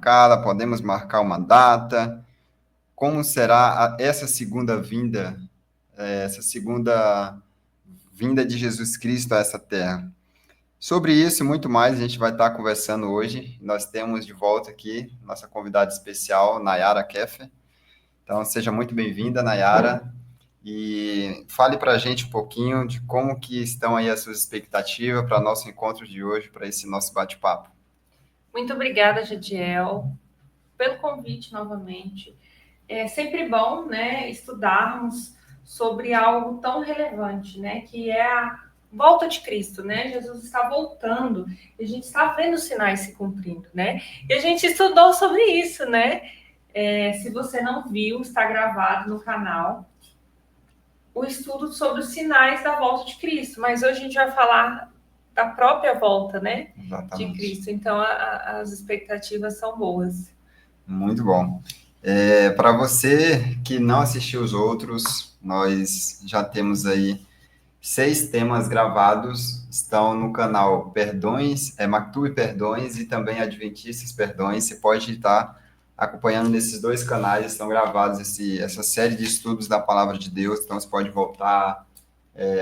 marcá-la? Podemos marcar uma data? Como será essa segunda vinda, essa segunda vinda de Jesus Cristo a essa terra? Sobre isso e muito mais, a gente vai estar conversando hoje. Nós temos de volta aqui nossa convidada especial, Nayara Keffer. Então, seja muito bem-vinda, Nayara. E fale para a gente um pouquinho de como que estão aí as suas expectativas para nosso encontro de hoje, para esse nosso bate-papo. Muito obrigada, Jadiel, pelo convite novamente. É sempre bom, né, estudarmos sobre algo tão relevante, né, que é a volta de Cristo, né? Jesus está voltando e a gente está vendo os sinais se cumprindo, né? E a gente estudou sobre isso, né? Se você não viu, está gravado no canal o estudo sobre os sinais da volta de Cristo. Mas hoje a gente vai falar da própria volta, né, de Exatamente. Cristo. Então as expectativas são boas. Muito bom. Para você que não assistiu os outros, nós já temos aí 6 temas gravados, estão no canal Perdões, Mactube Perdões e também Adventistas Perdões. Você pode estar acompanhando nesses 2 canais, estão gravados essa série de estudos da Palavra de Deus, então você pode voltar,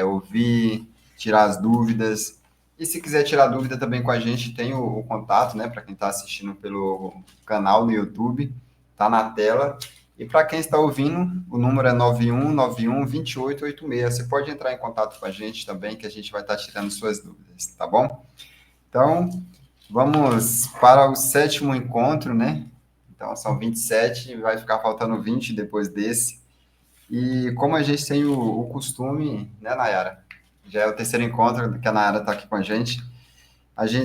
ouvir, tirar as dúvidas. E se quiser tirar dúvida também com a gente, tem o contato, né, para quem está assistindo pelo canal no YouTube, está na tela. E para quem está ouvindo, o número é 9191-2886. Você pode entrar em contato com a gente também, que a gente vai estar tirando suas dúvidas, tá bom? Então, vamos para o 7º encontro, né? Então, são 27, vai ficar faltando 20 depois desse. E como a gente tem o costume, né, Nayara? Já é o 3º encontro que a Nayara está aqui com a gente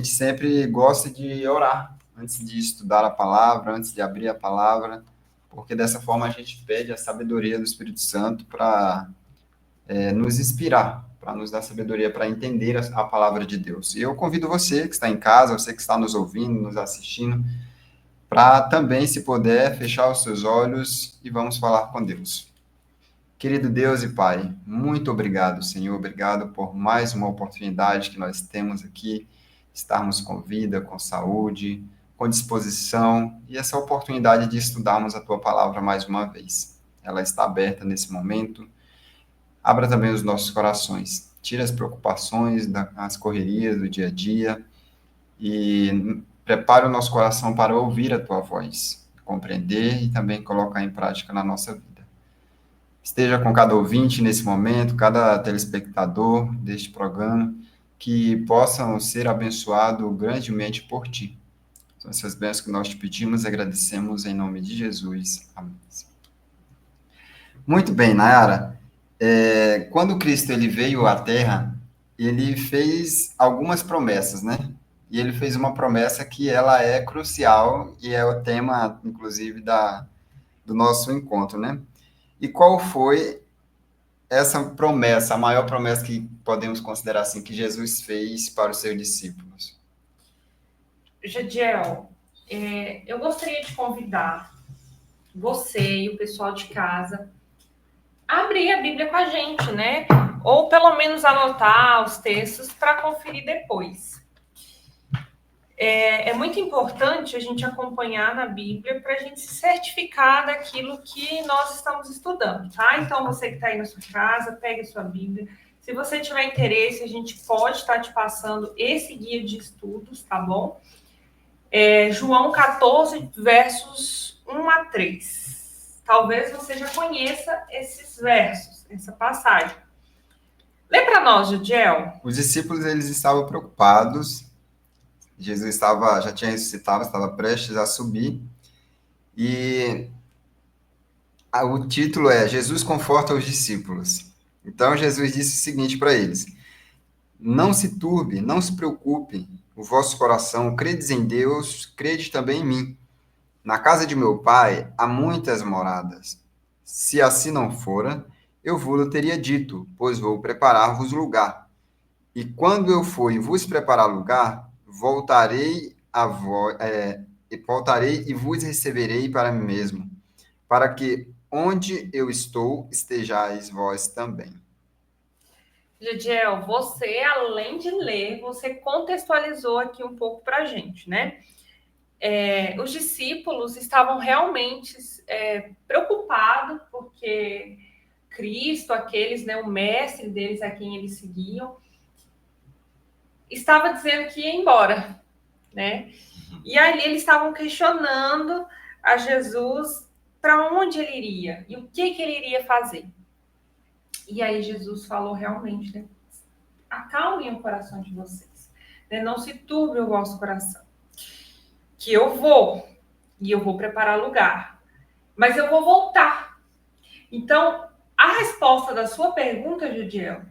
sempre gosta de orar antes de estudar a palavra, antes de abrir a palavra, porque dessa forma a gente pede a sabedoria do Espírito Santo para nos inspirar, para nos dar sabedoria para entender a palavra de Deus. E eu convido você que está em casa, você que está nos ouvindo, nos assistindo, para também, se puder, fechar os seus olhos e vamos falar com Deus. Querido Deus e Pai, muito obrigado, Senhor, obrigado por mais uma oportunidade que nós temos aqui, estarmos com vida, com saúde, com disposição e essa oportunidade de estudarmos a Tua palavra mais uma vez. Ela está aberta nesse momento. Abra também os nossos corações. Tira as preocupações, as correrias do dia a dia e prepare o nosso coração para ouvir a Tua voz, compreender e também colocar em prática na nossa vida. Esteja com cada ouvinte nesse momento, cada telespectador deste programa, que possam ser abençoados grandemente por Ti. São essas bênçãos que nós te pedimos e agradecemos em nome de Jesus. Amém. Muito bem, Nayara. Quando Cristo ele veio à Terra, ele fez algumas promessas, né? E ele fez uma promessa que ela é crucial e é o tema, inclusive, do nosso encontro, né? E qual foi essa promessa, a maior promessa que podemos considerar assim, que Jesus fez para os seus discípulos? Jadiel, eu gostaria de convidar você e o pessoal de casa a abrir a Bíblia com a gente, né? Ou pelo menos anotar os textos para conferir depois. É muito importante a gente acompanhar na Bíblia para a gente se certificar daquilo que nós estamos estudando, tá? Então, você que está aí na sua casa, pegue a sua Bíblia. Se você tiver interesse, a gente pode estar te passando esse guia de estudos, tá bom? João 14, versos 1 a 3. Talvez você já conheça esses versos, essa passagem. Lê para nós, Judiel. Os discípulos eles estavam preocupados. Jesus já tinha ressuscitado, estava prestes a subir. E o título é Jesus conforta os discípulos. Então Jesus disse o seguinte para eles: não se turbe, não se preocupe o vosso coração, credes em Deus, crede também em mim. Na casa de meu pai há muitas moradas. Se assim não fora, eu vos teria dito, pois vou preparar-vos lugar. E quando eu for e vos preparar lugar, voltarei e vos receberei para mim mesmo, para que onde eu estou estejais vós também. Judiel, você, além de ler, você contextualizou aqui um pouco para a gente, né? os discípulos estavam realmente preocupados, porque Cristo, aqueles, né, o mestre deles a quem eles seguiam, estava dizendo que ia embora, né? E ali eles estavam questionando a Jesus para onde ele iria e o que ele iria fazer. E aí Jesus falou realmente, né? Acalmem o coração de vocês, né? Não se turbe o vosso coração, que eu vou e eu vou preparar lugar, mas eu vou voltar. Então, a resposta da sua pergunta, Judiel,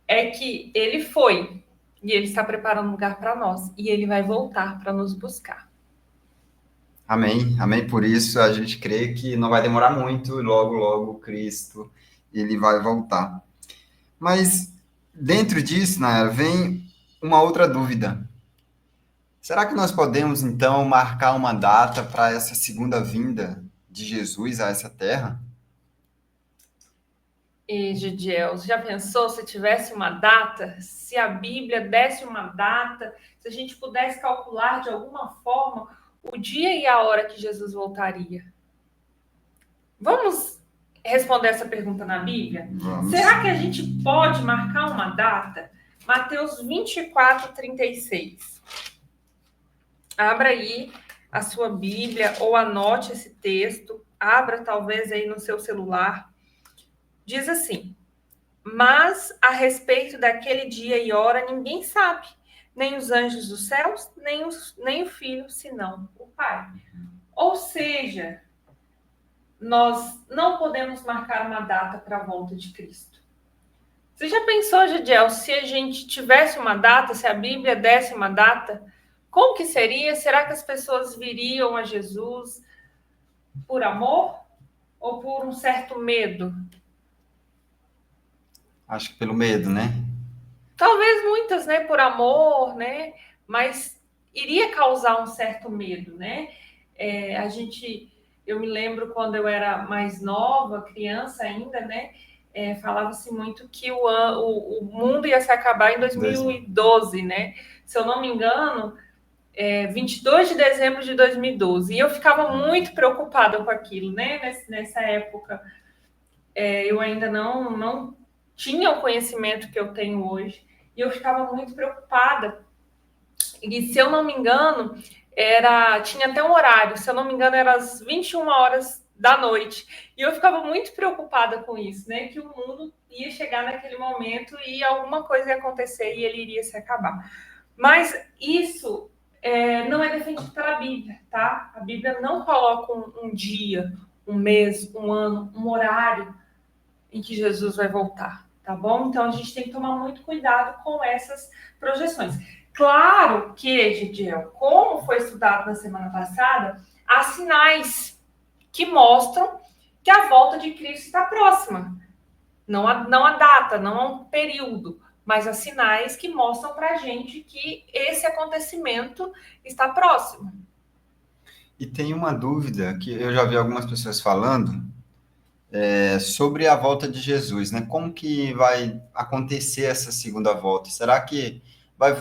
é que ele foi e ele está preparando lugar para nós e ele vai voltar para nos buscar. Amém, amém. Por isso a gente crê que não vai demorar muito, e logo, logo Cristo, ele vai voltar. Mas dentro disso, né, vem uma outra dúvida. Será que nós podemos, então, marcar uma data para essa segunda vinda de Jesus a essa terra? E, Gidiel, já pensou se tivesse uma data, se a Bíblia desse uma data, se a gente pudesse calcular de alguma forma o dia e a hora que Jesus voltaria? Vamos responder essa pergunta na Bíblia? Vamos. Será que a gente pode marcar uma data? Mateus 24, 36. Abra aí a sua Bíblia ou anote esse texto. Abra talvez aí no seu celular. Diz assim: mas a respeito daquele dia e hora ninguém sabe, nem os anjos dos céus, nem o Filho, senão o Pai. Ou seja, nós não podemos marcar uma data para a volta de Cristo. Você já pensou, Gidiel, se a gente tivesse uma data, se a Bíblia desse uma data, como que seria? Será que as pessoas viriam a Jesus por amor ou por um certo medo? Acho que pelo medo, né? Talvez muitas, né, por amor, né, mas iria causar um certo medo, né? Eu me lembro quando eu era mais nova, criança ainda, né, falava-se muito que o mundo ia se acabar em 2012, né? Se eu não me engano, 22 de dezembro de 2012. E eu ficava muito preocupada com aquilo, né? Nessa época, eu ainda não tinha o conhecimento que eu tenho hoje. E eu ficava muito preocupada. E se eu não me engano, tinha até um horário, se eu não me engano, era às 21 horas da noite. E eu ficava muito preocupada com isso, né? Que o mundo ia chegar naquele momento e alguma coisa ia acontecer e ele iria se acabar. Mas isso não é defendido pela Bíblia, tá? A Bíblia não coloca um dia, um mês, um ano, um horário em que Jesus vai voltar, tá bom? Então a gente tem que tomar muito cuidado com essas projeções. Claro que, Gidiel, como foi estudado na semana passada, há sinais que mostram que a volta de Cristo está próxima. Não há data, não há um período, mas há sinais que mostram para a gente que esse acontecimento está próximo. E tem uma dúvida que eu já vi algumas pessoas falando sobre a volta de Jesus, né? Como que vai acontecer essa segunda volta? Será que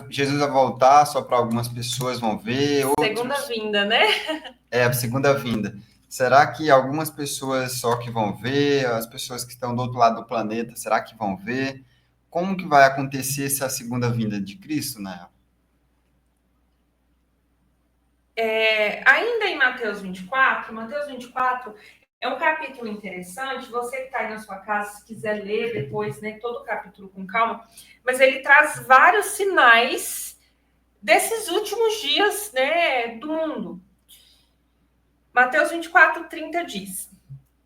Jesus vai voltar só para algumas pessoas vão ver? Segunda vinda, né? A segunda vinda. Será que algumas pessoas só que vão ver, as pessoas que estão do outro lado do planeta, será que vão ver? Como que vai acontecer essa segunda vinda de Cristo, né? Ainda em Mateus 24 é um capítulo interessante. Você que está aí na sua casa, se quiser ler depois, né, todo o capítulo com calma, mas ele traz vários sinais desses últimos dias, né, do mundo. Mateus 24, 30 diz: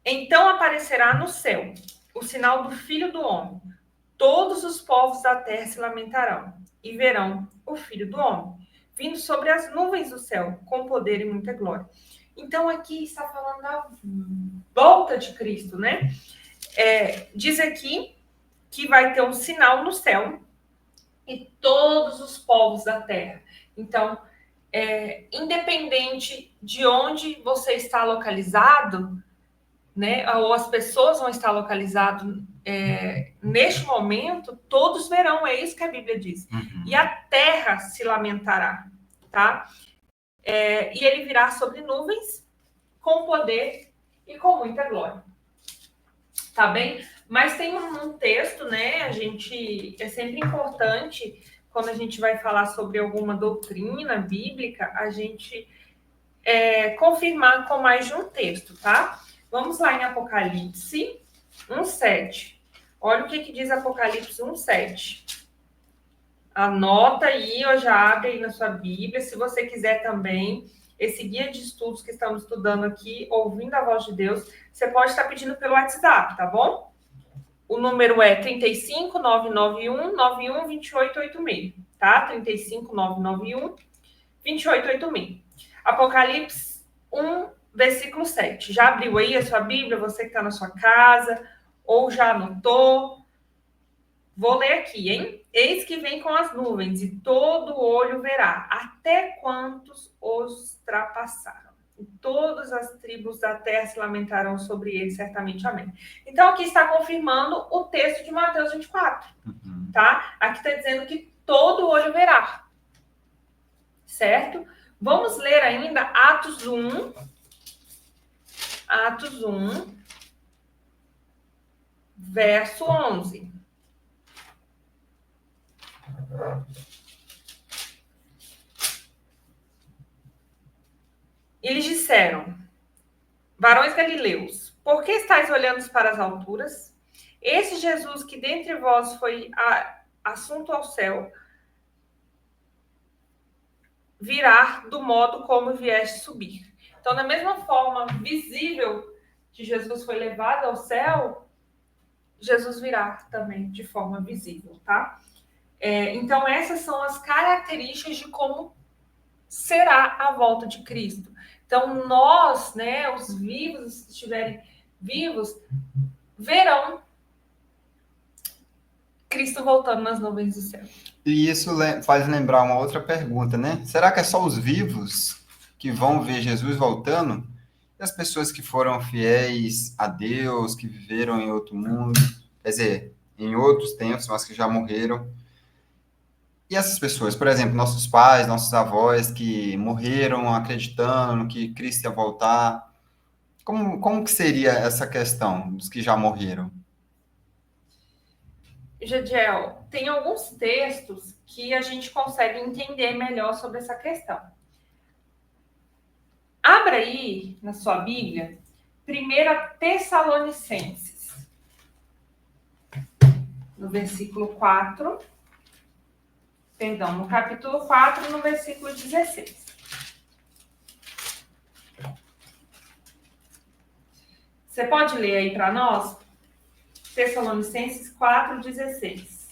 então aparecerá no céu o sinal do Filho do Homem. Todos os povos da terra se lamentarão e verão o Filho do Homem vindo sobre as nuvens do céu, com poder e muita glória. Então, aqui está falando da volta de Cristo, né? Diz aqui que vai ter um sinal no céu e todos os povos da terra. Então, independente de onde você está localizado, né, ou as pessoas vão estar localizadas neste momento, todos verão, é isso que a Bíblia diz. Uhum. E a terra se lamentará, tá? E ele virá sobre nuvens com poder e com muita glória. Tá bem? Mas tem um texto, né? É sempre importante, quando a gente vai falar sobre alguma doutrina bíblica, a gente confirmar com mais de um texto, tá? Vamos lá em Apocalipse 1:7. Olha o que diz Apocalipse 1:7. Anota aí, ou já abre aí na sua Bíblia. Se você quiser também, esse guia de estudos que estamos estudando aqui, ouvindo a voz de Deus, você pode estar pedindo pelo WhatsApp, tá bom? O número é 35991912886, tá? 359912886. Apocalipse 1, versículo 7. Já abriu aí a sua Bíblia? Você que está na sua casa, ou já anotou? Vou ler aqui, hein? Eis que vem com as nuvens, e todo olho verá, até quantos os ultrapassaram. E todas as tribos da terra se lamentarão sobre ele, certamente. Amém. Então, aqui está confirmando o texto de Mateus 24, tá? Aqui está dizendo que todo olho verá, certo? Vamos ler ainda Atos 1, verso 11. Eles disseram: varões galileus, por que estáis olhando para as alturas? Esse Jesus que dentre vós foi assunto ao céu, virá do modo como vieste subir. Então, da mesma forma visível que Jesus foi levado ao céu, Jesus virá também de forma visível, tá? Então, essas são as características de como será a volta de Cristo. Então, nós, né, os vivos, se estiverem vivos, verão Cristo voltando nas nuvens do céu. E isso faz lembrar uma outra pergunta, né? Será que é só os vivos que vão ver Jesus voltando? E as pessoas que foram fiéis a Deus, que viveram em outro mundo, quer dizer, em outros tempos, mas que já morreram? E essas pessoas, por exemplo, nossos pais, nossos avós que morreram acreditando que Cristo ia voltar, como que seria essa questão dos que já morreram? Jadiel, tem alguns textos que a gente consegue entender melhor sobre essa questão. Abra aí na sua Bíblia, 1 Tessalonicenses, no versículo 4, perdão, no capítulo 4, no versículo 16. Você pode ler aí para nós? Tessalonicenses 4:16.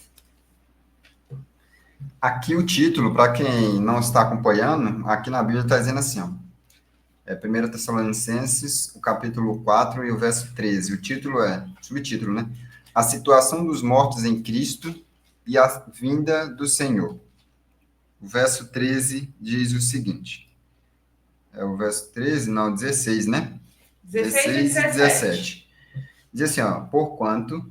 Aqui o título, para quem não está acompanhando, aqui na Bíblia está dizendo assim, ó. 1 Tessalonicenses, o capítulo 4 e o verso 13. O título subtítulo, né? A situação dos mortos em Cristo e a vinda do Senhor. O verso 13 diz o seguinte. O verso 13, não, 16, né? 16 e 17. Diz assim, ó, porquanto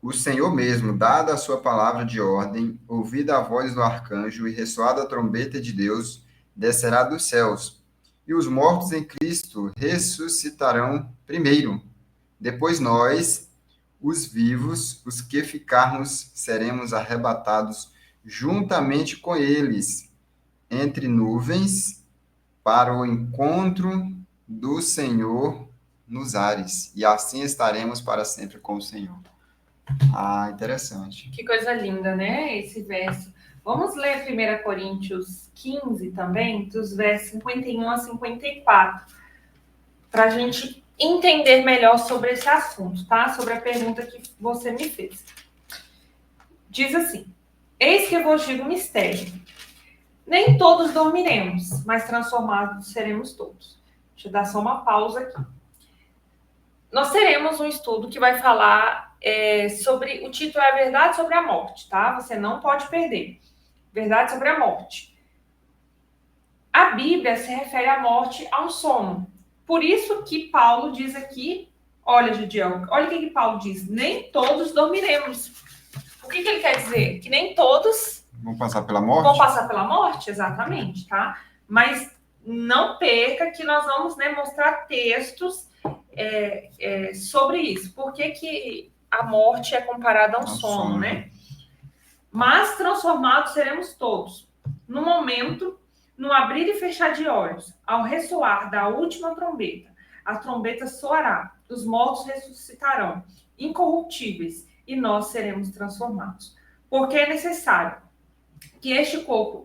o Senhor mesmo, dada a sua palavra de ordem, ouvida a voz do arcanjo e ressoada a trombeta de Deus, descerá dos céus, e os mortos em Cristo ressuscitarão primeiro. Depois nós, os vivos, os que ficarmos, seremos arrebatados juntamente com eles, entre nuvens, para o encontro do Senhor nos ares, e assim estaremos para sempre com o Senhor. Ah, interessante. Que coisa linda, né? Esse verso. Vamos ler 1 Coríntios 15 também, dos versos 51 a 54, para a gente entender melhor sobre esse assunto, tá? Sobre a pergunta que você me fez. Diz assim: eis que eu vos digo um mistério. Nem todos dormiremos, mas transformados seremos todos. Deixa eu dar só uma pausa aqui. Nós teremos um estudo que vai falar sobre, o título é A Verdade sobre a Morte, tá? Você não pode perder. Verdade sobre a morte. A Bíblia se refere à morte a um sono. Por isso que Paulo diz aqui, olha, Judiel, olha o que Paulo diz, nem todos dormiremos. O que ele quer dizer? Que nem todos vão passar pela morte? Vão passar pela morte, exatamente, tá? Mas não perca que nós vamos, né, mostrar textos sobre isso. Por que a morte é comparada ao sono, né? Mas transformados seremos todos. No momento, no abrir e fechar de olhos, ao ressoar da última trombeta, a trombeta soará, os mortos ressuscitarão, incorruptíveis, e nós seremos transformados. Porque é necessário que esse corpo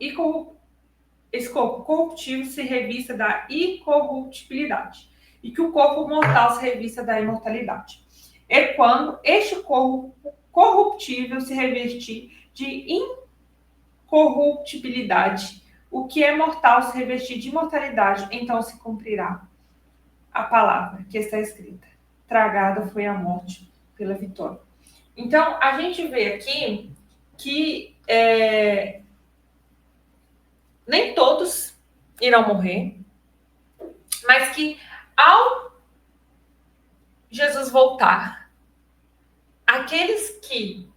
corruptível se revista da incorruptibilidade, e que o corpo mortal se revista da imortalidade. E quando este corpo corruptível se revestir de incorruptibilidade, o que é mortal se revestir de imortalidade, então se cumprirá a palavra que está escrita: tragada foi a morte pela vitória. Então, a gente vê aqui que nem todos irão morrer, mas que ao Jesus voltar, aqueles que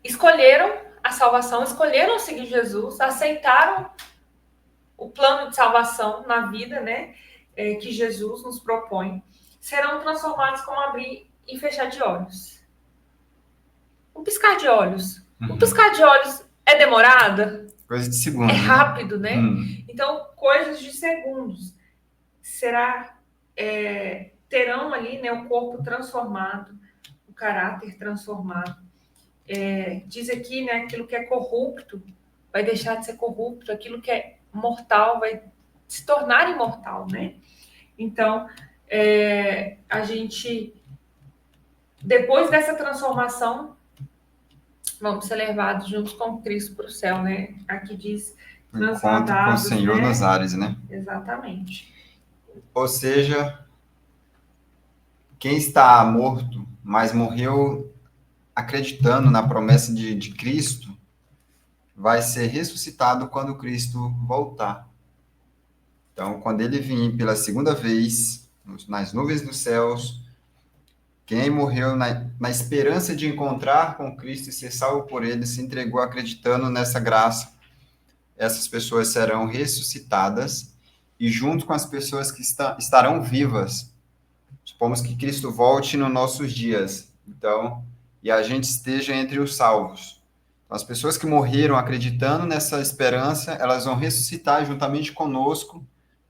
escolheram a salvação, escolheram seguir Jesus, aceitaram o plano de salvação na vida, né, que Jesus nos propõe, serão transformados como abrir e fechar de olhos. Um piscar de olhos. Um piscar de olhos é demorada? Coisa de segundos. É rápido, né? Então, coisas de segundos. Terão ali, né, o corpo transformado, o caráter transformado. Diz aqui, né, aquilo que é corrupto vai deixar de ser corrupto, aquilo que é mortal vai se tornar imortal, né? Então, a gente, depois dessa transformação, vamos ser levados juntos com Cristo para o céu, né? Aqui diz encontro com o Senhor, né? Nos ares, né? Exatamente. Ou seja, quem está morto, mas morreu acreditando na promessa de Cristo, vai ser ressuscitado quando Cristo voltar. Então, quando ele vir pela segunda vez, nas nuvens dos céus, quem morreu na esperança de encontrar com Cristo e ser salvo por ele, se entregou acreditando nessa graça, essas pessoas serão ressuscitadas, e junto com as pessoas que estarão vivas, supomos que Cristo volte nos nossos dias, então, e a gente esteja entre os salvos. Então, as pessoas que morreram acreditando nessa esperança, elas vão ressuscitar juntamente conosco,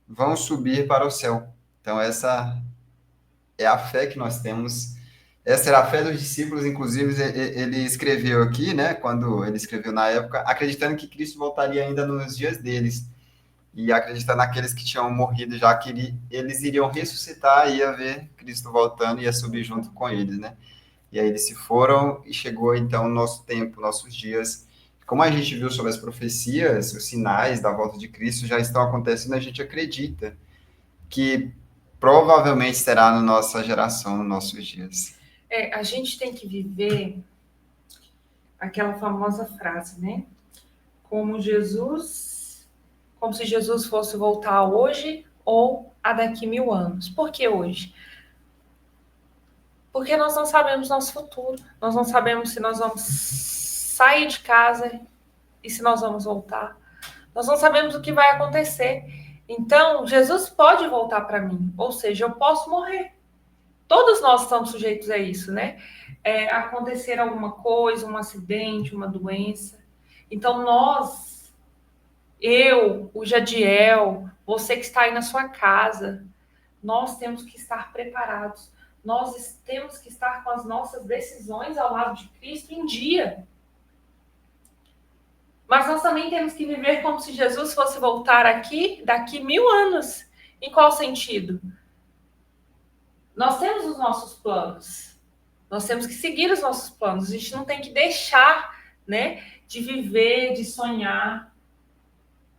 vão subir para o céu. Então, essa é a fé que nós temos. Essa era a fé dos discípulos, inclusive, ele escreveu aqui, né, quando ele escreveu na época, acreditando que Cristo voltaria ainda nos dias deles, e acreditando naqueles que tinham morrido, já que eles iriam ressuscitar e ia ver Cristo voltando e ia subir junto com eles, né? E aí eles se foram e chegou, então, o nosso tempo, nossos dias. Como a gente viu sobre as profecias, os sinais da volta de Cristo já estão acontecendo, a gente acredita que provavelmente será na nossa geração, nos nossos dias. A gente tem que viver aquela famosa frase, né? Como se Jesus fosse voltar hoje ou a daqui 1000 anos. Por que hoje? Porque nós não sabemos nosso futuro. Nós não sabemos se nós vamos sair de casa e se nós vamos voltar. Nós não sabemos o que vai acontecer. Então, Jesus pode voltar para mim. Ou seja, eu posso morrer. Todos nós estamos sujeitos a isso, né? Acontecer alguma coisa, um acidente, uma doença. Então, o Jadiel, você que está aí na sua casa, nós temos que estar preparados. Nós temos que estar com as nossas decisões ao lado de Cristo em dia. Mas nós também temos que viver como se Jesus fosse voltar aqui daqui 1000 anos. Em qual sentido? Nós temos os nossos planos. Nós temos que seguir os nossos planos. A gente não tem que deixar, né, de viver, de sonhar,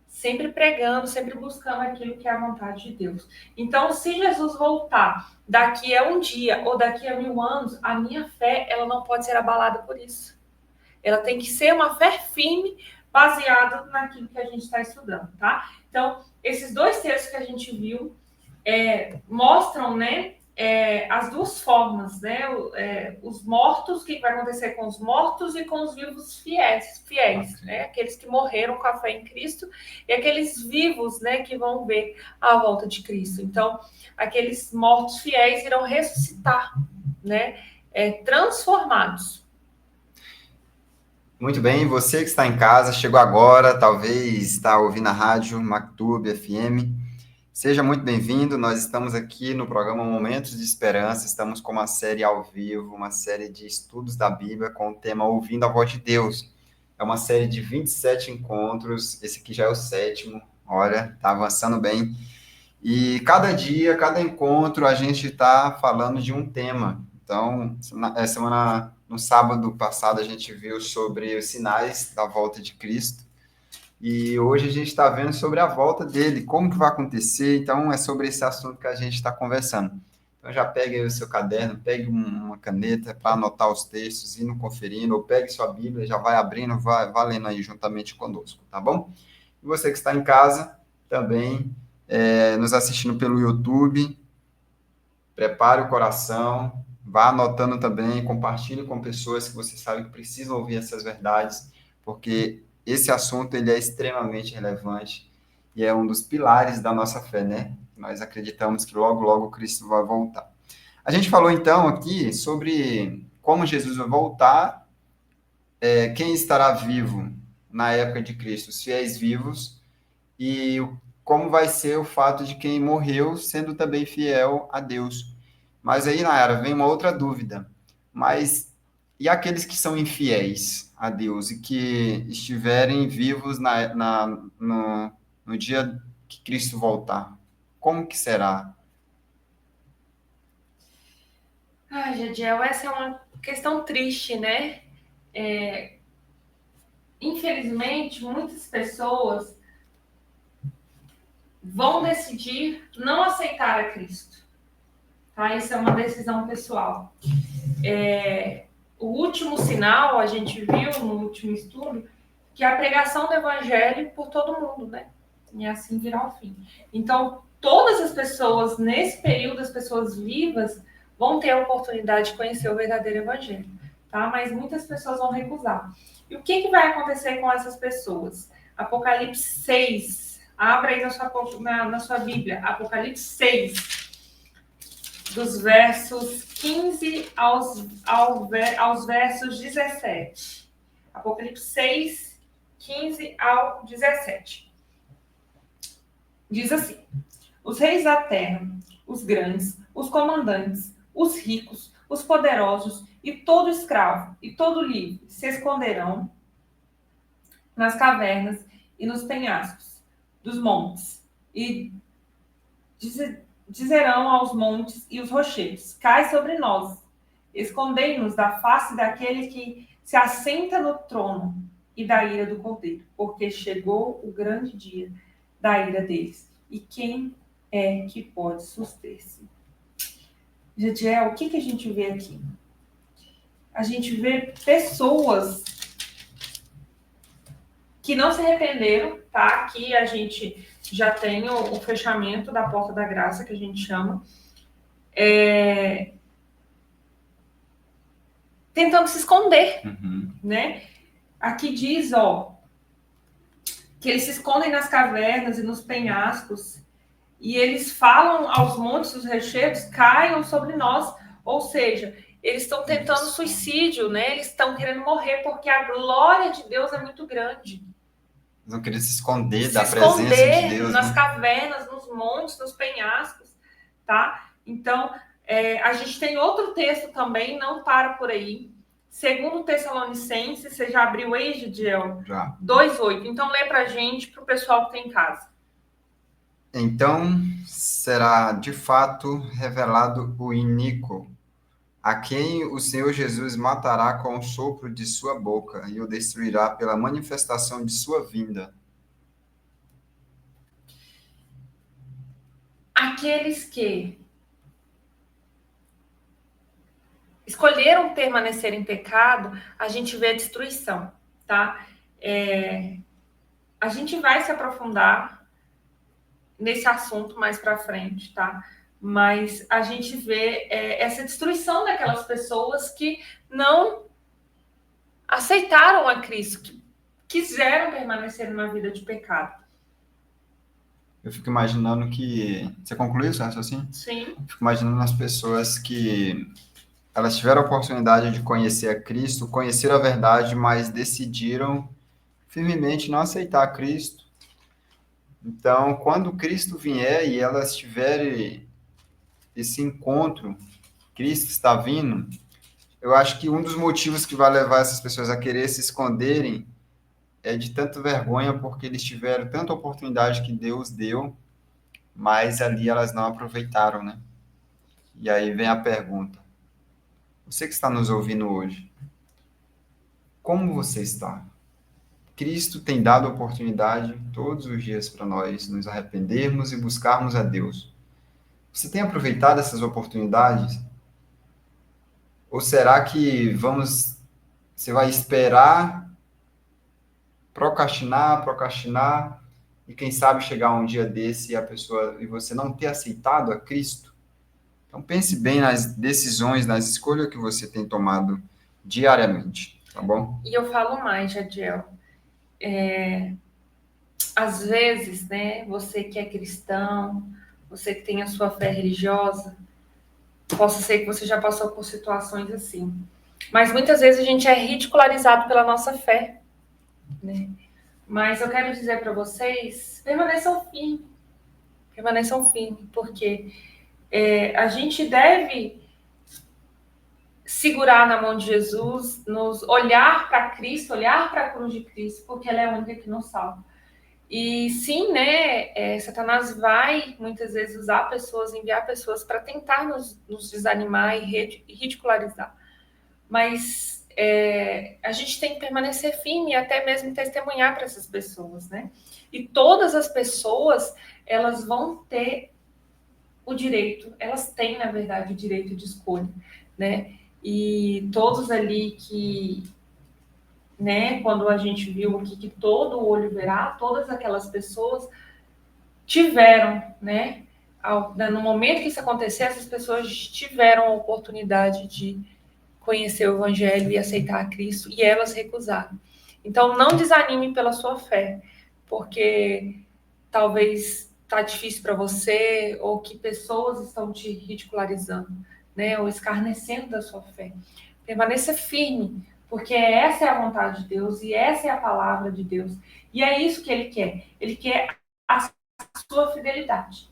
sempre pregando, sempre buscando aquilo que é a vontade de Deus. Então, se Jesus voltar daqui a um dia ou daqui a 1000 anos, a minha fé, ela não pode ser abalada por isso. Ela tem que ser uma fé firme, baseada naquilo que a gente está estudando, tá? Então, esses dois textos que a gente viu mostram, né, as duas formas, né? Os mortos, o que vai acontecer com os mortos e com os vivos fiéis, né? Aqueles que morreram com a fé em Cristo e aqueles vivos, né, que vão ver a volta de Cristo. Então, aqueles mortos fiéis irão ressuscitar, né? Transformados. Muito bem, você que está em casa, chegou agora, talvez está ouvindo a rádio Mactube FM. Seja muito bem-vindo, nós estamos aqui no programa Momentos de Esperança, estamos com uma série ao vivo, uma série de estudos da Bíblia com o tema Ouvindo a Voz de Deus. É uma série de 27 encontros, esse aqui já é o 7º, olha, está avançando bem. E cada dia, cada encontro, a gente está falando de um tema. Então, no sábado passado, a gente viu sobre os sinais da volta de Cristo. E hoje a gente está vendo sobre a volta dele, como que vai acontecer. Então, é sobre esse assunto que a gente está conversando. Então, já pegue aí o seu caderno, pegue uma caneta para anotar os textos, indo conferindo, ou pegue sua Bíblia, já vai abrindo, vai lendo aí juntamente conosco, tá bom? E você que está em casa, também nos assistindo pelo YouTube, prepare o coração, vá anotando também, compartilhe com pessoas que você sabe que precisam ouvir essas verdades, porque esse assunto ele é extremamente relevante e é um dos pilares da nossa fé, né? Nós acreditamos que logo, logo Cristo vai voltar. A gente falou então aqui sobre como Jesus vai voltar, quem estará vivo na época de Cristo, os fiéis vivos, e como vai ser o fato de quem morreu sendo também fiel a Deus. Mas aí, Nayara, vem uma outra dúvida. Mas e aqueles que são infiéis a Deus e que estiverem vivos no dia que Cristo voltar? Como que será? Jadiel, essa é uma questão triste, né? Infelizmente, muitas pessoas vão decidir não aceitar a Cristo. Tá? Isso é uma decisão pessoal. O último sinal, a gente viu no último estudo, que é a pregação do evangelho por todo mundo, né? E assim virá o fim. Então, todas as pessoas, nesse período, as pessoas vivas, vão ter a oportunidade de conhecer o verdadeiro evangelho, tá? Mas muitas pessoas vão recusar. E o que vai acontecer com essas pessoas? Apocalipse 6. Abra aí na sua Bíblia. Apocalipse 6, dos versos 15 aos versos 17. Apocalipse 6, 15 ao 17. Diz assim: os reis da terra, os grandes, os comandantes, os ricos, os poderosos e todo escravo e todo livre se esconderão nas cavernas e nos penhascos dos montes e dizerão aos montes e os rochedos: cai sobre nós, escondei-nos da face daquele que se assenta no trono e da ira do Cordeiro, porque chegou o grande dia da ira deles. E quem é que pode suster-se? Jadiel, o que a gente vê aqui? A gente vê pessoas que não se arrependeram, tá? Aqui a gente já tem o fechamento da porta da graça, que a gente chama. Tentando se esconder, né? Aqui diz, que eles se escondem nas cavernas e nos penhascos, e eles falam aos montes, os recheiros caiam sobre nós, ou seja, eles estão tentando suicídio, né? Eles estão querendo morrer, porque a glória de Deus é muito grande. Eles não queriam se esconder da presença de Deus, nas cavernas, nos montes, nos penhascos, tá? Então, a gente tem outro texto também, não para por aí. Segundo Tessalonicenses, você já abriu aí, Gidiel? Já. 2:8. Então, lê pra gente, pro pessoal que tem em casa. Então, será de fato revelado o iníquo, a quem o Senhor Jesus matará com o sopro de sua boca e o destruirá pela manifestação de sua vinda. Aqueles que escolheram permanecer em pecado, a gente vê a destruição, tá? A gente vai se aprofundar nesse assunto mais para frente, tá? Mas a gente vê essa destruição daquelas pessoas que não aceitaram a Cristo, que quiseram permanecer numa vida de pecado. Eu fico imaginando que... Você concluiu seu raciocínio? Sim. Fico imaginando as pessoas que elas tiveram a oportunidade de conhecer a Cristo, conhecer a verdade, mas decidiram firmemente não aceitar Cristo. Então, quando Cristo vier e elas tiverem esse encontro, Cristo está vindo, eu acho que um dos motivos que vai levar essas pessoas a querer se esconderem é de tanta vergonha, porque eles tiveram tanta oportunidade que Deus deu, mas ali elas não aproveitaram, né? E aí vem a pergunta: você que está nos ouvindo hoje, como você está? Cristo tem dado oportunidade todos os dias para nós nos arrependermos e buscarmos a Deus. Você tem aproveitado essas oportunidades? Ou será que você vai esperar, procrastinar, e quem sabe chegar um dia desse e você não ter aceitado a Cristo? Então pense bem nas decisões, nas escolhas que você tem tomado diariamente, tá bom? E eu falo mais, Jadiel. Às vezes, né, você que é cristão, você que tem a sua fé religiosa, possa ser que você já passou por situações assim. Mas muitas vezes a gente é ridicularizado pela nossa fé, né? Mas eu quero dizer para vocês, permaneçam firmes, porque a gente deve segurar na mão de Jesus, nos olhar para Cristo, olhar para a cruz de Cristo, porque ela é a única que nos salva. E sim, né, Satanás vai muitas vezes usar pessoas, enviar pessoas para tentar nos desanimar e ridicularizar. Mas a gente tem que permanecer firme e até mesmo testemunhar para essas pessoas, né? E todas as pessoas, elas vão ter o direito, elas têm, na verdade, o direito de escolha, né? E todos ali que, né, quando a gente viu aqui que todo o olho verá, todas aquelas pessoas tiveram, né, no momento que isso aconteceu, essas pessoas tiveram a oportunidade de conhecer o Evangelho e aceitar a Cristo, e elas recusaram. Então, não desanime pela sua fé, porque talvez está difícil para você, ou que pessoas estão te ridicularizando, né, ou escarnecendo da sua fé. Permaneça firme, porque essa é a vontade de Deus e essa é a palavra de Deus. E é isso que Ele quer. Ele quer a sua fidelidade.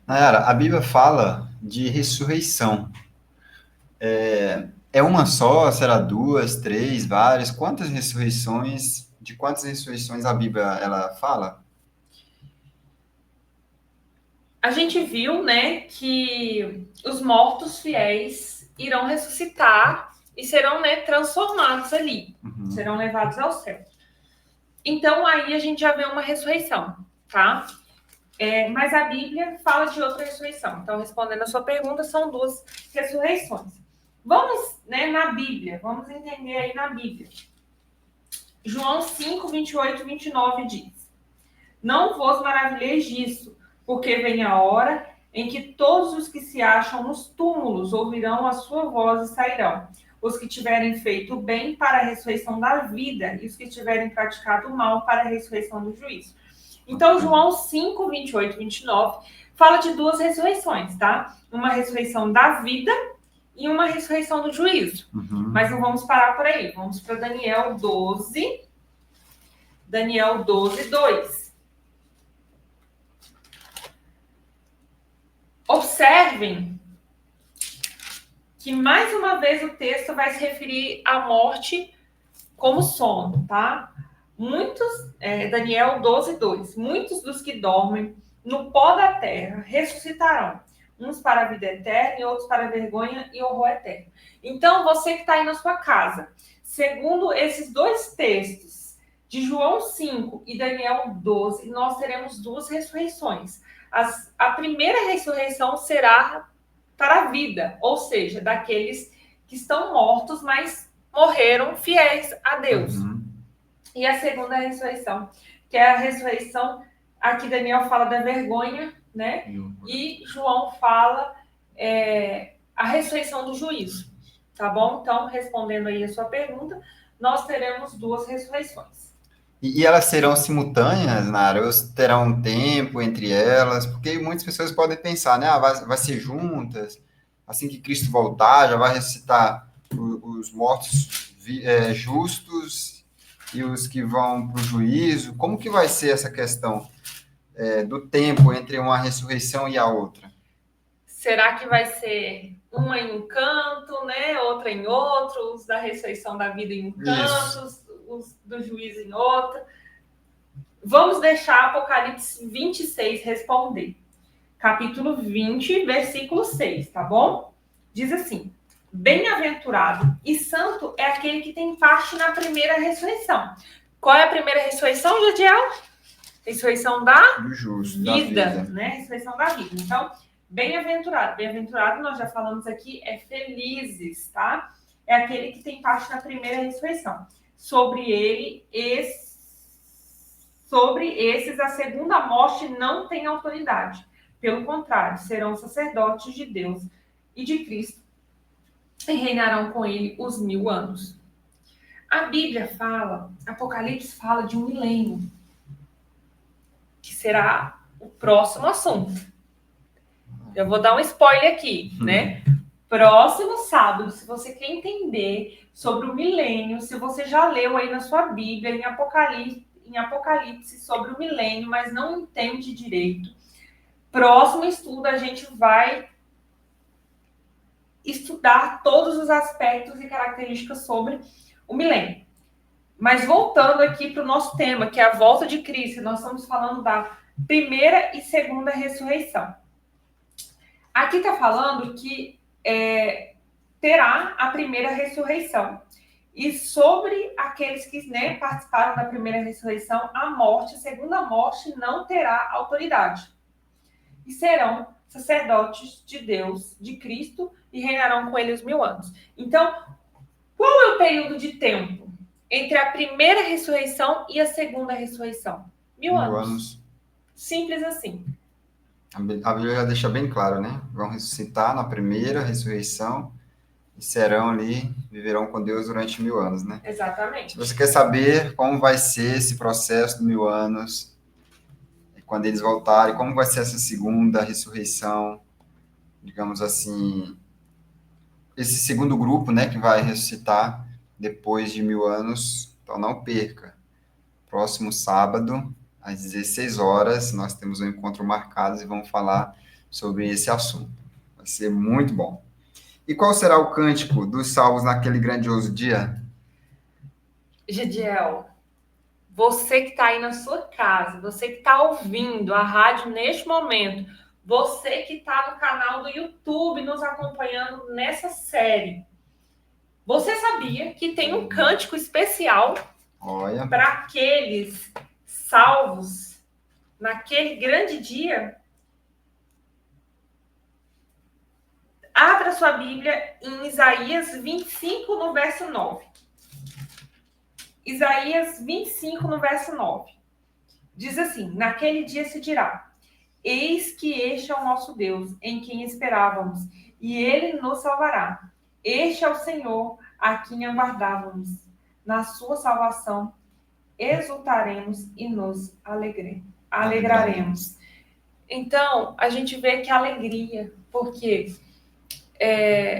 Nayara, a Bíblia fala de ressurreição. É uma só? Será duas, três, várias? De quantas ressurreições a Bíblia ela fala? A gente viu, né, que os mortos fiéis irão ressuscitar e serão, né, transformados ali, serão levados ao céu. Então, aí a gente já vê uma ressurreição, tá? Mas a Bíblia fala de outra ressurreição. Então, respondendo a sua pergunta, são duas ressurreições. Vamos, né, na Bíblia, vamos entender aí na Bíblia. João 5, 28 e 29 diz: Não vos maravilheis disso, porque vem a hora em que todos os que se acham nos túmulos ouvirão a sua voz e sairão. Os que tiverem feito o bem para a ressurreição da vida, e os que tiverem praticado o mal para a ressurreição do juízo. Então, João 5, 28 e 29 fala de duas ressurreições, tá? Uma ressurreição da vida e uma ressurreição do juízo. Mas não vamos parar por aí. Vamos para Daniel 12. Daniel 12, 2. Observem que, mais uma vez, o texto vai se referir à morte como sono, tá? Daniel 12, 2. Muitos dos que dormem no pó da terra ressuscitarão, uns para a vida eterna e outros para a vergonha e horror eterno. Então, você que está aí na sua casa, segundo esses dois textos, de João 5 e Daniel 12, nós teremos duas ressurreições. A primeira ressurreição será para a vida, ou seja, daqueles que estão mortos, mas morreram fiéis a Deus. E a segunda ressurreição, que é a ressurreição Aqui Daniel fala da vergonha, né? E João fala a ressurreição do juízo, tá bom? Então, respondendo aí a sua pergunta, nós teremos 2 ressurreições. E elas serão simultâneas, Nara? Ou terão um tempo entre elas? Porque muitas pessoas podem pensar, né? Vai ser juntas, assim que Cristo voltar, já vai ressuscitar os mortos justos e os que vão para o juízo. Como que vai ser essa questão do tempo entre uma ressurreição e a outra? Será que vai ser uma em um canto, né? Outra em outro, os da ressurreição da vida em um canto, os do juízo em outro? Vamos deixar Apocalipse 26 responder. Capítulo 20, versículo 6, tá bom? Diz assim: bem-aventurado e santo é aquele que tem parte na primeira ressurreição. Qual é a primeira ressurreição, Jadiel? Ressurreição da vida, né? Ressurreição da vida. Então, bem-aventurado. Bem-aventurado, nós já falamos aqui, é felizes, tá? É aquele que tem parte na primeira ressurreição. Sobre esses, a segunda morte não tem autoridade. Pelo contrário, serão sacerdotes de Deus e de Cristo e reinarão com ele os 1000 anos. A Bíblia fala, Apocalipse fala de um milênio, que será o próximo assunto. Eu vou dar um spoiler aqui, né? Próximo sábado, se você quer entender sobre o milênio, se você já leu aí na sua Bíblia, em Apocalipse sobre o milênio, mas não entende direito, próximo estudo a gente vai estudar todos os aspectos e características sobre o milênio. Mas voltando aqui para o nosso tema, que é a volta de Cristo, nós estamos falando da primeira e segunda ressurreição. Aqui está falando que terá a primeira ressurreição. E sobre aqueles que participaram da primeira ressurreição, a morte, a segunda morte, não terá autoridade. E serão sacerdotes de Deus, de Cristo, e reinarão com ele os 1000 anos. Então, qual é o período de tempo entre a primeira ressurreição e a segunda ressurreição? 1000 anos. Simples assim. A Bíblia já deixa bem claro, né? Vão ressuscitar na primeira ressurreição e serão ali, viverão com Deus durante 1000 anos, né? Exatamente. Se você quer saber como vai ser esse processo de 1000 anos, quando eles voltarem, como vai ser essa segunda ressurreição, digamos assim, esse segundo grupo, né, que vai ressuscitar depois de 1000 anos, então não perca. Próximo sábado, às 16 horas, nós temos um encontro marcado e vamos falar sobre esse assunto. Vai ser muito bom. E qual será o cântico dos salvos naquele grandioso dia? Gidiel, você que está aí na sua casa, você que está ouvindo a rádio neste momento, você que está no canal do YouTube nos acompanhando nessa série, você sabia que tem um cântico especial para aqueles salvos naquele grande dia? Abra sua Bíblia em Isaías 25, no verso 9. Isaías 25, no verso 9. Diz assim: naquele dia se dirá: eis que este é o nosso Deus, em quem esperávamos, e ele nos salvará. Este é o Senhor, a quem aguardávamos. Na sua salvação exultaremos e nos alegraremos. Então, a gente vê que a alegria, porque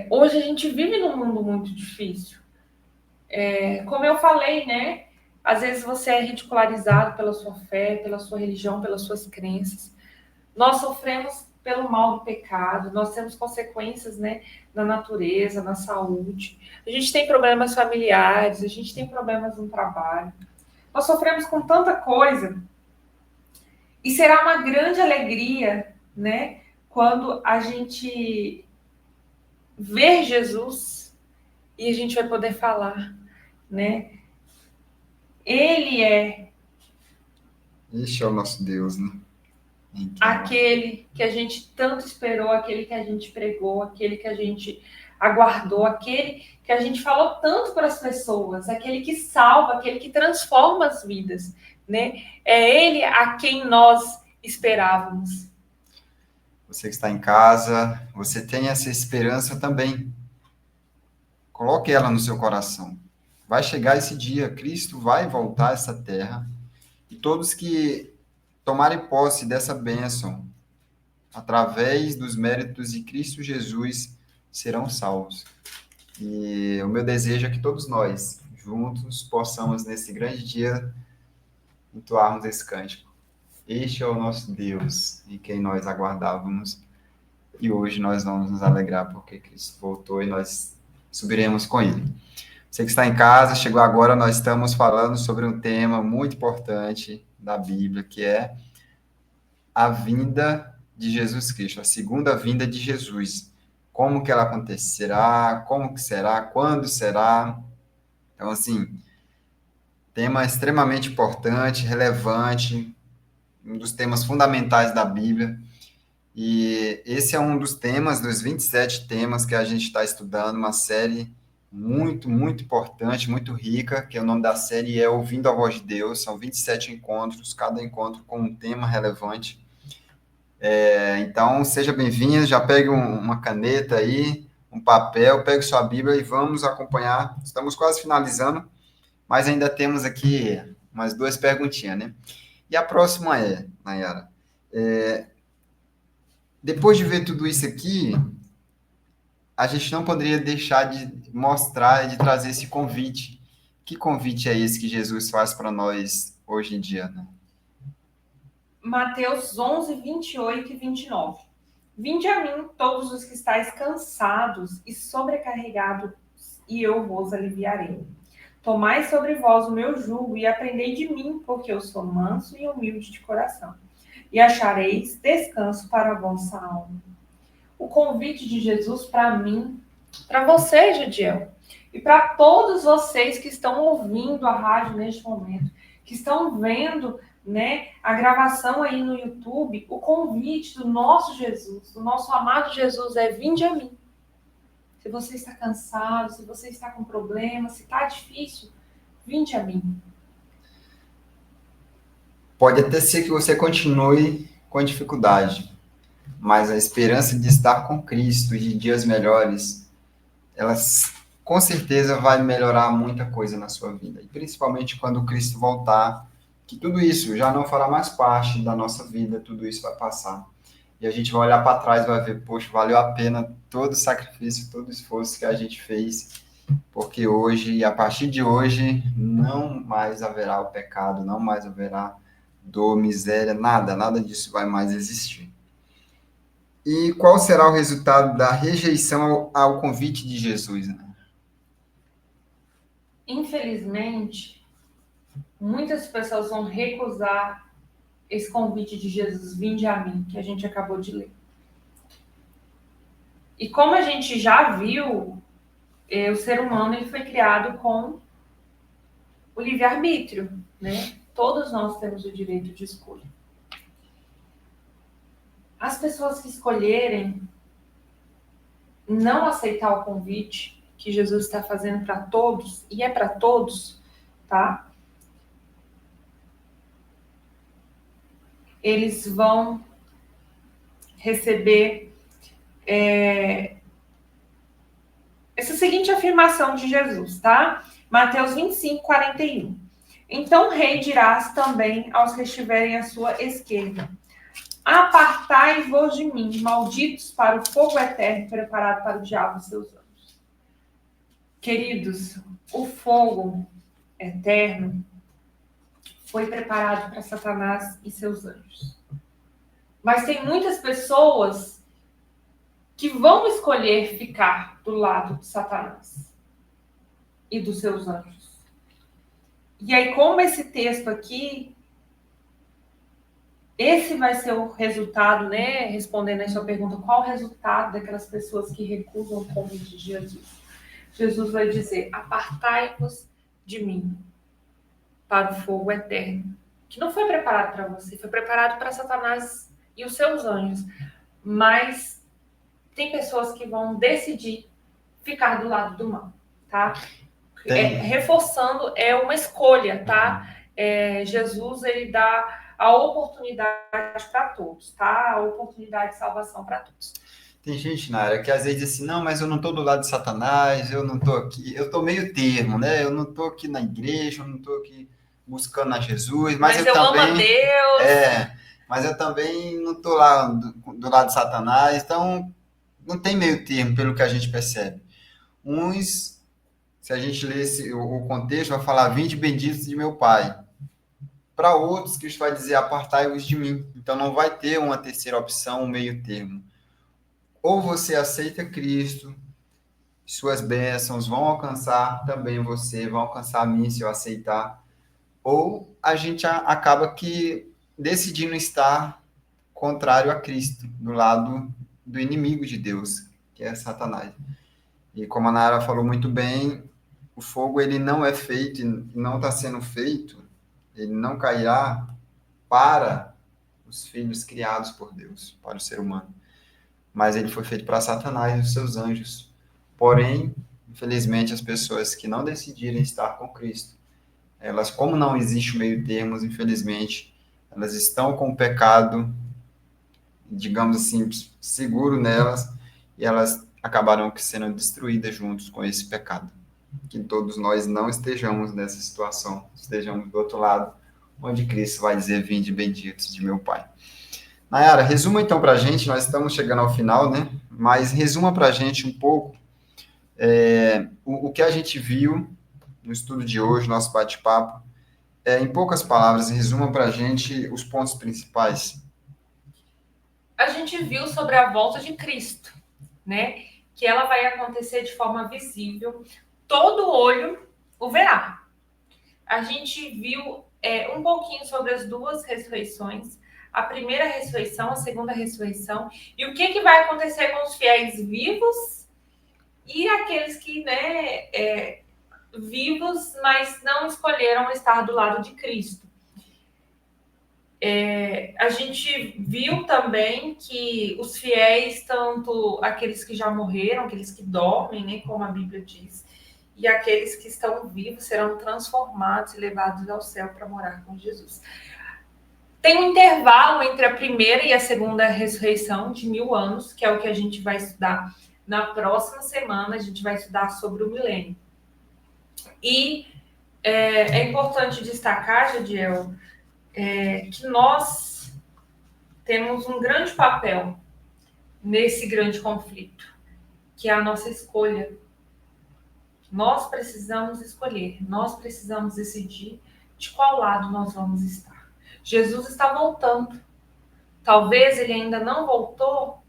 hoje a gente vive num mundo muito difícil. Como eu falei, né? Às vezes você é ridicularizado pela sua fé, pela sua religião, pelas suas crenças. Nós sofremos pelo mal do pecado, nós temos consequências, né, na natureza, na saúde. A gente tem problemas familiares, a gente tem problemas no trabalho. Nós sofremos com tanta coisa. E será uma grande alegria, né, quando a gente ver Jesus e a gente vai poder falar, né? Este é o nosso Deus, né? Aquele que a gente tanto esperou, aquele que a gente pregou, aquele que a gente aguardou, aquele que a gente falou tanto para as pessoas, aquele que salva, aquele que transforma as vidas. né? É Ele a quem nós esperávamos. Você que está em casa, você tem essa esperança também. Coloque ela no seu coração. Vai chegar esse dia, Cristo vai voltar a essa terra e todos que tomarem posse dessa bênção, através dos méritos de Cristo Jesus, serão salvos. E o meu desejo é que todos nós, juntos, possamos, nesse grande dia, entoarmos esse cântico. Este é o nosso Deus, em quem nós aguardávamos, e hoje nós vamos nos alegrar porque Cristo voltou e nós subiremos com Ele. Você que está em casa, chegou agora, nós estamos falando sobre um tema muito importante da Bíblia, que é a vinda de Jesus Cristo, a segunda vinda de Jesus. Como que ela acontecerá, como que será, quando será. Então, assim, tema extremamente importante, relevante, um dos temas fundamentais da Bíblia. E esse é um dos temas, dos 27 temas que a gente está estudando, uma série muito, muito importante, muito rica, que o nome da série é Ouvindo a Voz de Deus. São 27 encontros, cada encontro com um tema relevante. Então, seja bem-vindo, já pegue uma caneta aí, um papel, pegue sua Bíblia e vamos acompanhar. Estamos quase finalizando, mas ainda temos aqui umas duas perguntinhas, né? E a próxima é, Nayara, depois de ver tudo isso aqui, a gente não poderia deixar de mostrar e de trazer esse convite. Que convite é esse que Jesus faz para nós hoje em dia, né? Mateus 11, 28 e 29. Vinde a mim, todos os que estáis cansados e sobrecarregados, e eu vos aliviarei. Tomai sobre vós o meu jugo e aprendei de mim, porque eu sou manso e humilde de coração. E achareis descanso para a vossa alma. O convite de Jesus para mim, para você, Jadiel, e para todos vocês que estão ouvindo a rádio neste momento, que estão vendo, né, a gravação aí no YouTube, o convite do nosso Jesus, do nosso amado Jesus é: vinde a mim. Se você está cansado, se você está com problema, se está difícil, vinde a mim. Pode até ser que você continue com dificuldade, mas a esperança de estar com Cristo e de dias melhores, elas com certeza vai melhorar muita coisa na sua vida. E principalmente quando Cristo voltar, que tudo isso já não fará mais parte da nossa vida, tudo isso vai passar. E a gente vai olhar para trás e vai ver, poxa, valeu a pena todo o sacrifício, todo o esforço que a gente fez, porque hoje, a partir de hoje, não mais haverá o pecado, não mais haverá dor, miséria, nada, nada disso vai mais existir. E qual será o resultado da rejeição ao convite de Jesus, né? Infelizmente, muitas pessoas vão recusar esse convite de Jesus, vinde a mim, que a gente acabou de ler. E como a gente já viu, o ser humano ele foi criado com o livre-arbítrio, né? Todos nós temos o direito de escolha. As pessoas que escolherem não aceitar o convite que Jesus está fazendo para todos, e é para todos, tá? Eles vão receber essa seguinte afirmação de Jesus, tá? Mateus 25, 41. Então o rei dirás também aos que estiverem à sua esquerda: apartai-vos de mim, malditos, para o fogo eterno preparado para o diabo e seus anjos. Queridos, o fogo eterno foi preparado para Satanás e seus anjos. Mas tem muitas pessoas que vão escolher ficar do lado de Satanás e dos seus anjos. E aí, como esse texto aqui, esse vai ser o resultado, né? Respondendo a sua pergunta, qual o resultado daquelas pessoas que recusam o convite de Jesus? Jesus vai dizer: apartai-vos de mim para o fogo eterno, que não foi preparado para você, foi preparado para Satanás e os seus anjos. Mas tem pessoas que vão decidir ficar do lado do mal, tá? Reforçando, é uma escolha, tá? Jesus, ele dá a oportunidade para todos, tá? A oportunidade de salvação para todos. Tem gente, Nara, que às vezes diz assim, não, mas eu não estou do lado de Satanás, eu não estou aqui, eu estou meio termo, né? Eu não estou aqui na igreja, eu não estou aqui buscando a Jesus, mas Mas eu eu amo a também, Deus. mas eu também não estou lá do lado de Satanás, então não tem meio termo, pelo que a gente percebe. Uns, se a gente ler o contexto, vai falar, vinde benditos de meu Pai. Para outros, Cristo vai dizer, apartai-vos de mim. Então não vai ter uma terceira opção, um meio termo. Ou você aceita Cristo, suas bênçãos vão alcançar também você, vão alcançar a mim se eu aceitar. Ou a gente acaba que decidindo estar contrário a Cristo, do lado do inimigo de Deus, que é Satanás. E como a Nara falou muito bem, o fogo ele não é feito, não está sendo feito, ele não cairá para os filhos criados por Deus, para o ser humano. Mas ele foi feito para Satanás e os seus anjos. Porém, infelizmente, as pessoas que não decidirem estar com Cristo, elas, como não existe meio termo, infelizmente, elas estão com o pecado, digamos assim, seguro nelas, e elas acabarão sendo destruídas juntos com esse pecado. Que todos nós não estejamos nessa situação, estejamos do outro lado, onde Cristo vai dizer, vinde benditos de meu Pai. Nayara, resuma então para a gente, nós estamos chegando ao final, né? Mas resuma para a gente um pouco o que a gente viu no estudo de hoje, nosso bate-papo. Em poucas palavras, resuma para a gente os pontos principais. A gente viu sobre a volta de Cristo, né? Que ela vai acontecer de forma visível, todo olho o verá. A gente viu um pouquinho sobre as duas ressurreições, a primeira ressurreição, a segunda ressurreição, e o que vai acontecer com os fiéis vivos e aqueles que, né, vivos, mas não escolheram estar do lado de Cristo. A gente viu também que os fiéis, tanto aqueles que já morreram, aqueles que dormem, né, como a Bíblia diz, e aqueles que estão vivos serão transformados e levados ao céu para morar com Jesus. Tem um intervalo entre a primeira e a segunda ressurreição de 1000 anos, que é o que a gente vai estudar na próxima semana. A gente vai estudar sobre o milênio. E é importante destacar, Jadiel, que nós temos um grande papel nesse grande conflito, que é a nossa escolha. Nós precisamos escolher, nós precisamos decidir de qual lado nós vamos estar. Jesus está voltando. Talvez ele ainda não voltou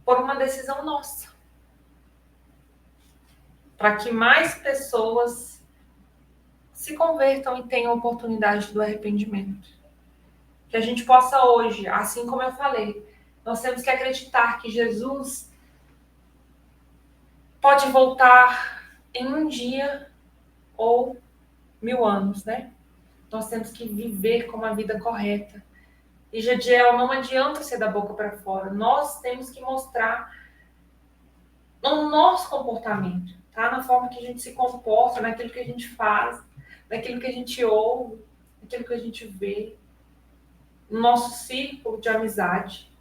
por uma decisão nossa. Para que mais pessoas se convertam e tenham oportunidade do arrependimento. Que a gente possa hoje, assim como eu falei, nós temos que acreditar que Jesus pode voltar em um dia ou 1000 anos, né? Nós temos que viver com uma vida correta. E, Jadiel, não adianta ser da boca para fora. Nós temos que mostrar no nosso comportamento, tá? Na forma que a gente se comporta, naquilo que a gente faz, naquilo que a gente ouve, naquilo que a gente vê, no nosso círculo de amizade.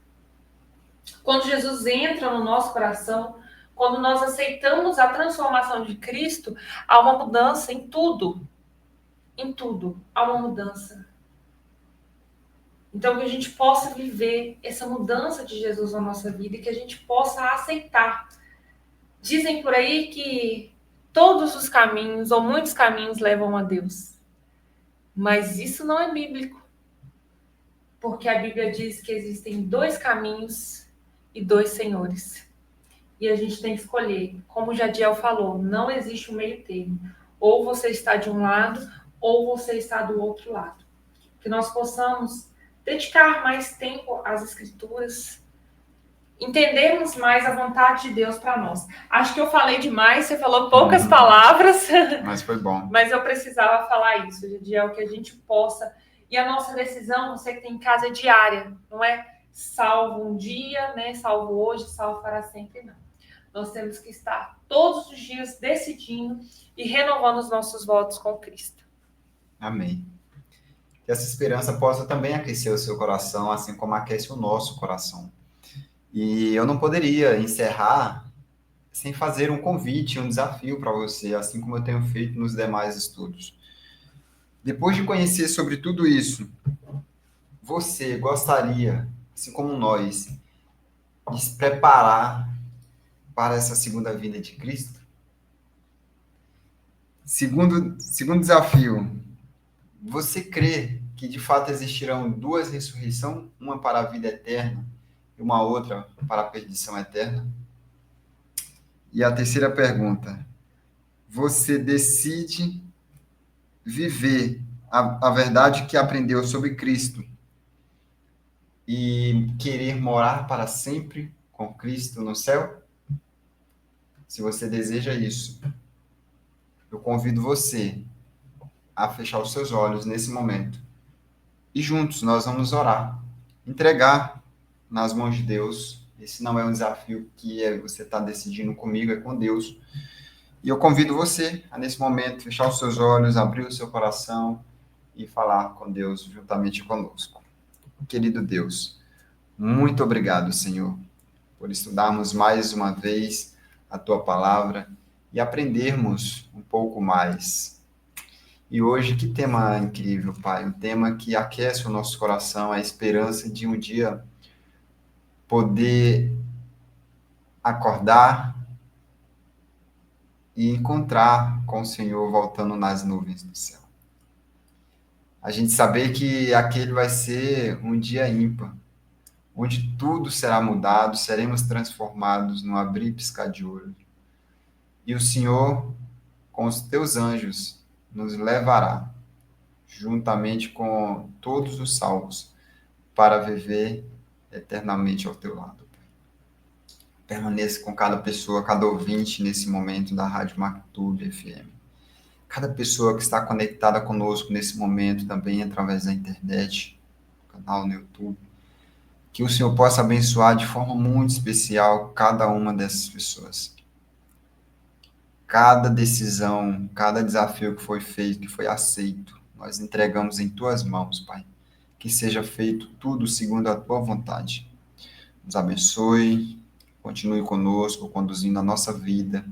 Quando Jesus entra no nosso coração, quando nós aceitamos a transformação de Cristo, há uma mudança em tudo. Em tudo há uma mudança. Então, que a gente possa viver essa mudança de Jesus na nossa vida e que a gente possa aceitar. Dizem por aí que todos os caminhos, ou muitos caminhos, levam a Deus. Mas isso não é bíblico. Porque a Bíblia diz que existem 2 caminhos e 2 senhores. E a gente tem que escolher. Como o Jadiel falou, não existe um meio termo. Ou você está de um lado, ou você está do outro lado. Que nós possamos dedicar mais tempo às Escrituras, entendermos mais a vontade de Deus para nós. Acho que eu falei demais, você falou poucas palavras. Mas foi bom. Mas eu precisava falar isso, Jadiel, que a gente possa... E a nossa decisão, você que tem em casa, é diária, não é salvo um dia, né? Salvo hoje, salvo para sempre, não. Nós temos que estar todos os dias decidindo e renovando os nossos votos com Cristo. Amém. Que essa esperança possa também aquecer o seu coração, assim como aquece o nosso coração. E eu não poderia encerrar sem fazer um convite, um desafio para você, assim como eu tenho feito nos demais estudos. Depois de conhecer sobre tudo isso, você gostaria, assim como nós, de se preparar para essa segunda vinda de Cristo? Segundo desafio, você crê que de fato existirão duas ressurreições, uma para a vida eterna e uma outra para a perdição eterna? E a terceira pergunta, você decide viver a verdade que aprendeu sobre Cristo e querer morar para sempre com Cristo no céu? Se você deseja isso, eu convido você a fechar os seus olhos nesse momento. E juntos nós vamos orar, entregar nas mãos de Deus. Esse não é um desafio que você está decidindo comigo, é com Deus. E eu convido você a, nesse momento, fechar os seus olhos, abrir o seu coração e falar com Deus juntamente conosco. Querido Deus, muito obrigado, Senhor, por estudarmos mais uma vez a tua palavra e aprendermos um pouco mais. E hoje, que tema incrível, Pai. Um tema que aquece o nosso coração, a esperança de um dia poder acordar e encontrar com o Senhor voltando nas nuvens do céu. A gente saber que aquele vai ser um dia ímpar, onde tudo será mudado, seremos transformados num abrir e piscar de olho. E o Senhor, com os teus anjos, nos levará, juntamente com todos os salvos, para viver eternamente ao teu lado. Permaneça com cada pessoa, cada ouvinte nesse momento da Rádio Mactube FM. Cada pessoa que está conectada conosco nesse momento, também através da internet, canal no YouTube. Que o Senhor possa abençoar de forma muito especial cada uma dessas pessoas. Cada decisão, cada desafio que foi feito, que foi aceito, nós entregamos em tuas mãos, Pai. Que seja feito tudo segundo a tua vontade. Nos abençoe, continue conosco, conduzindo a nossa vida.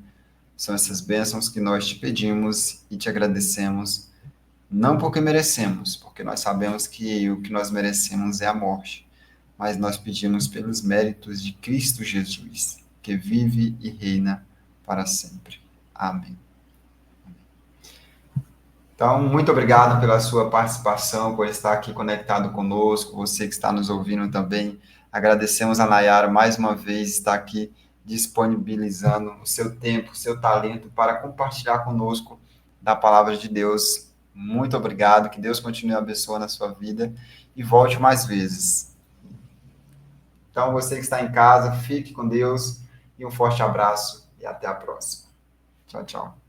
São essas bênçãos que nós te pedimos e te agradecemos, não porque merecemos, porque nós sabemos que o que nós merecemos é a morte, mas nós pedimos pelos méritos de Cristo Jesus, que vive e reina para sempre. Amém. Então, muito obrigado pela sua participação, por estar aqui conectado conosco, você que está nos ouvindo também. Agradecemos a Nayara mais uma vez, estar aqui disponibilizando o seu tempo, o seu talento para compartilhar conosco da palavra de Deus. Muito obrigado, que Deus continue abençoando a sua vida e volte mais vezes. Então, você que está em casa, fique com Deus e um forte abraço e até a próxima. Tchau, tchau.